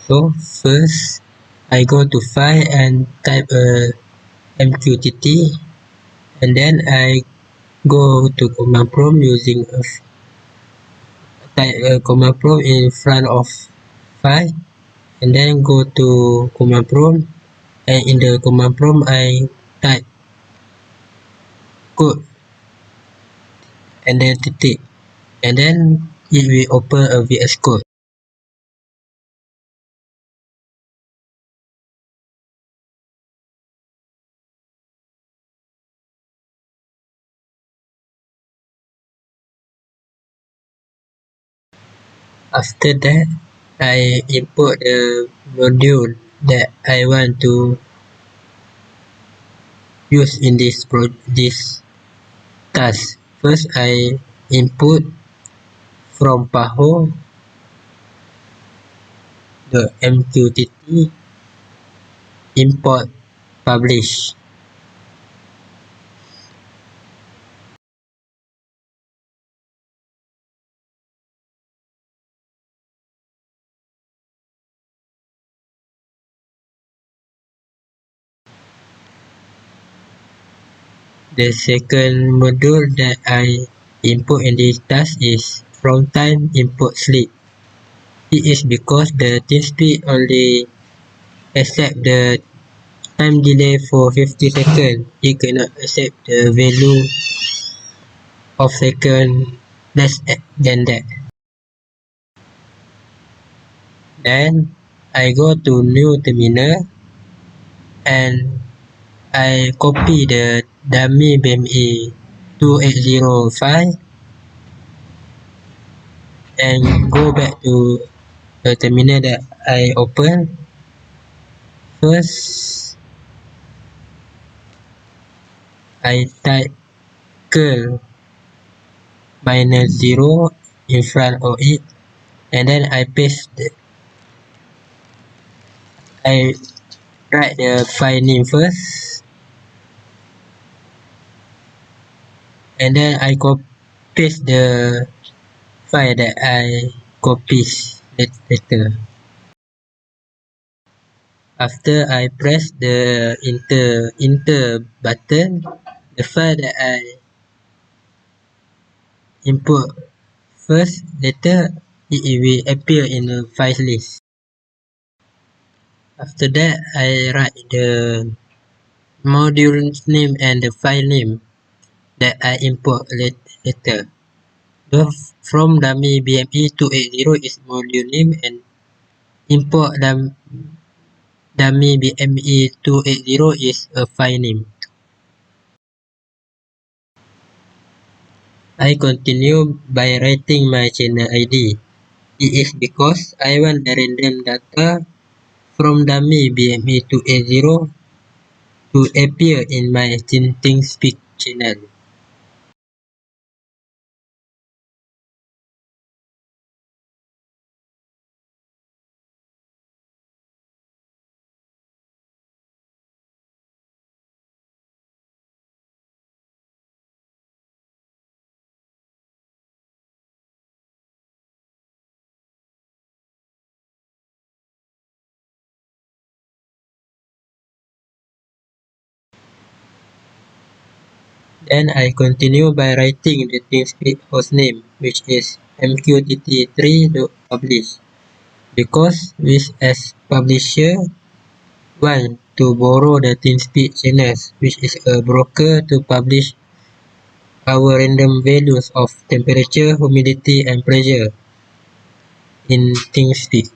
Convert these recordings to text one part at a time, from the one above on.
So first I go to file and type a mqtt, and then I go to command prompt using type a command prompt in front of file, and then go to command prompt, and in the command prompt I type code and then titik, and then it will open a VS Code. After that, I import the module that I want to use in this task. First, I input from PAHO the mqtt import publish. The second module that I input in this task is from time import sleep. It is because the TeamSpeak only accept the time delay for 50 seconds. It cannot accept the value of second less than that. Then I go to new terminal and I copy the dummy BME 280 file and go back to the terminal that I open. First, I type curl -0 in front of it, and then I write the file name first, and then I paste the file that I copied later. After I press the enter button, the file that I input first, later it will appear in the file list. After that, I write the module name and the file name that I import later. The from dummy BME 280 is module name, and import dummy BME 280 is a file name. I continue by writing my channel ID. It is because I want the random data from dummy BME 280 to appear in my thingspeak channel. Then I continue by writing the thingspeak hostname, which is mqtt3.publish, because we as publisher want to borrow the thingspeak channels, which is a broker to publish our random values of temperature, humidity, and pressure in thingspeak.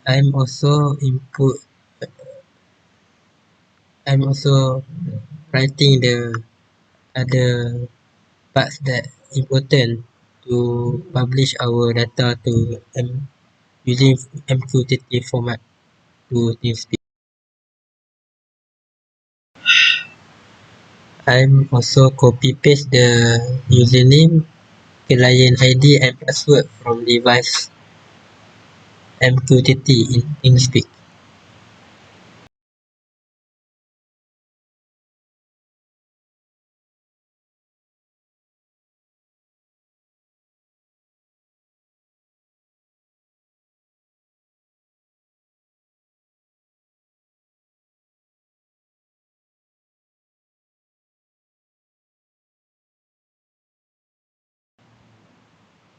I'm also input. I'm also writing the other parts that important to publish our data to using mqtt format to TeamSpeak. I'm also copy paste the username, client ID and password from device mqtt in thingspeak.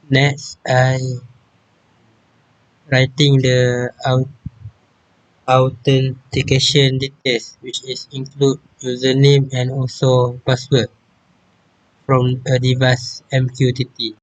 Next, I writing the authentication details, which is include username and also password from a device mqtt.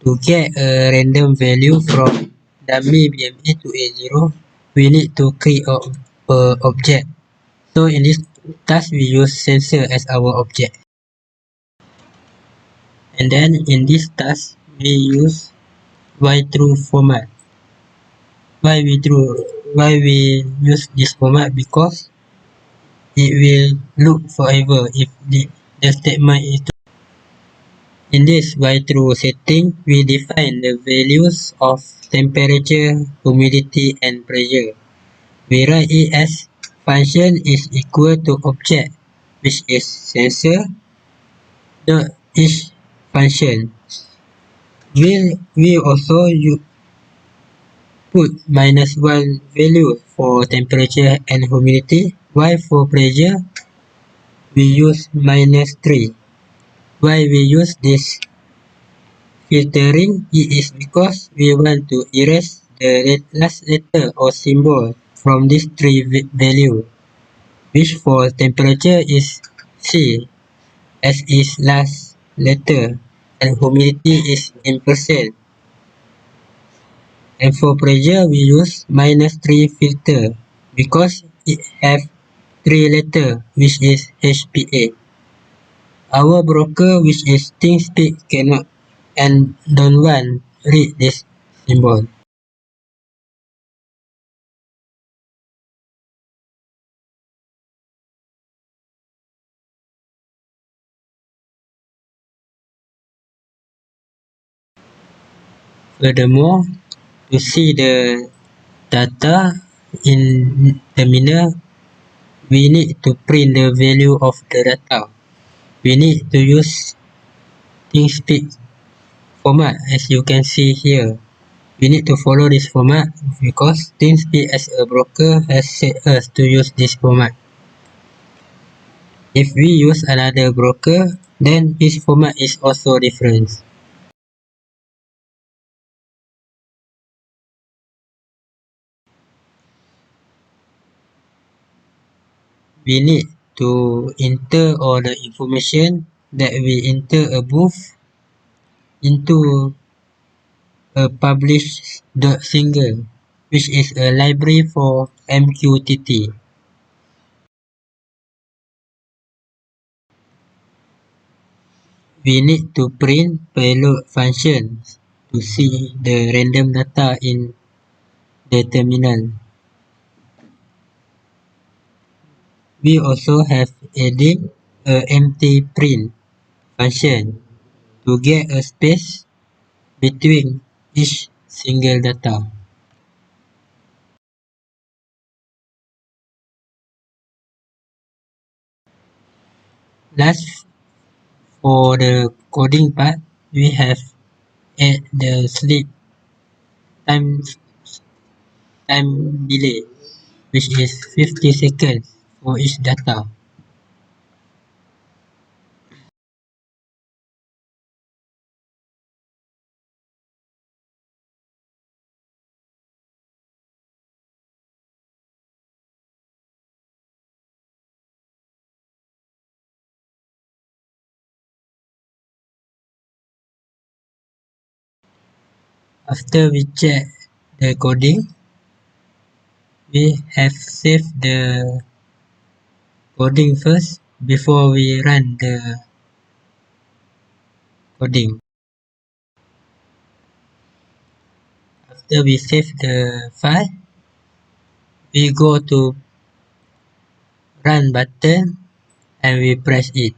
To get a random value from dummy BMA to A0, we need to create a object. So in this task, we use sensor as our object. And then in this task, we use Y-true format. Why we use this format? Because it will loop forever if the statement is true. In this Y-true setting, we define the values of temperature, humidity, and pressure. We write it as function is equal to object, which is sensor dot each function. We also put -1 value for temperature and humidity, while for pressure we use -3. Why we use this filtering? It is because we want to erase the last letter or symbol from these three value, which for temperature is C, as is last letter, and humidity is in percent. And for pressure, we use -3 filter because it have three letter, which is HPA. Our broker, which is thingspeak, cannot and don't want read this symbol. Furthermore, to see the data in terminal, we need to print the value of the data. We need to use thingspeak format, as you can see here. We need to follow this format because thingspeak as a broker has set us to use this format. If we use another broker, then this format is also different. We need to enter all the information that we enter above into a publish.single, which is a library for mqtt. We need to print payload functions to see the random data in the terminal. We also have added a empty print function to get a space between each single data. Last, for the coding part, we have add the sleep time delay, which is 50 seconds for each data. After we check the coding. We have saved the coding first before we run the coding. After we save the file, we go to run button and we press it.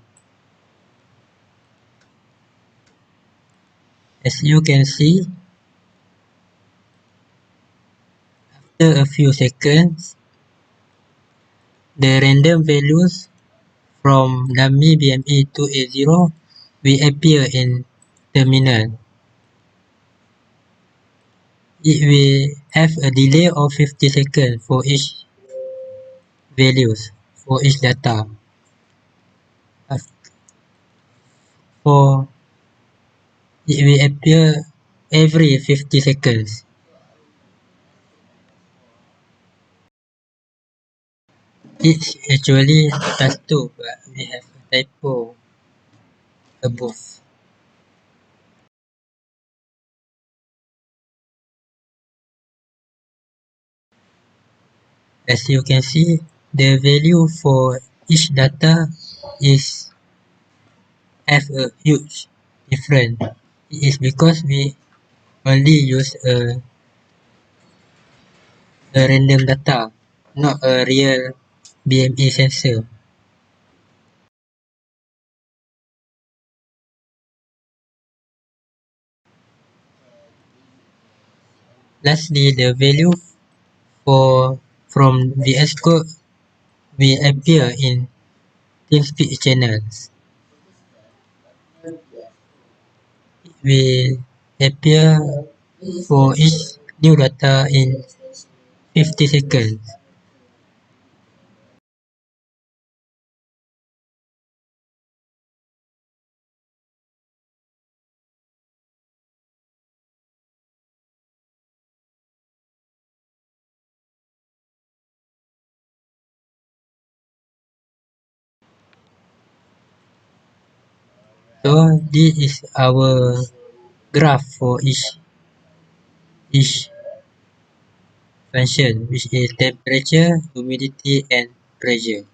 As you can see, after a few seconds, the random values from dummy BME 280 will appear in terminal. It will have a delay of 50 seconds for each values, for each data. For it will appear every 50 seconds. It's actually task 2, but we have a typo above. As you can see, the value for each data is have a huge difference. It is because we only use a random data, not a real BME sensor. Lastly, the value for from VS Code will appear in TeamSpeak channels. It will appear for each new data in 50 seconds. So this is our graph for each function, which is temperature, humidity, and pressure.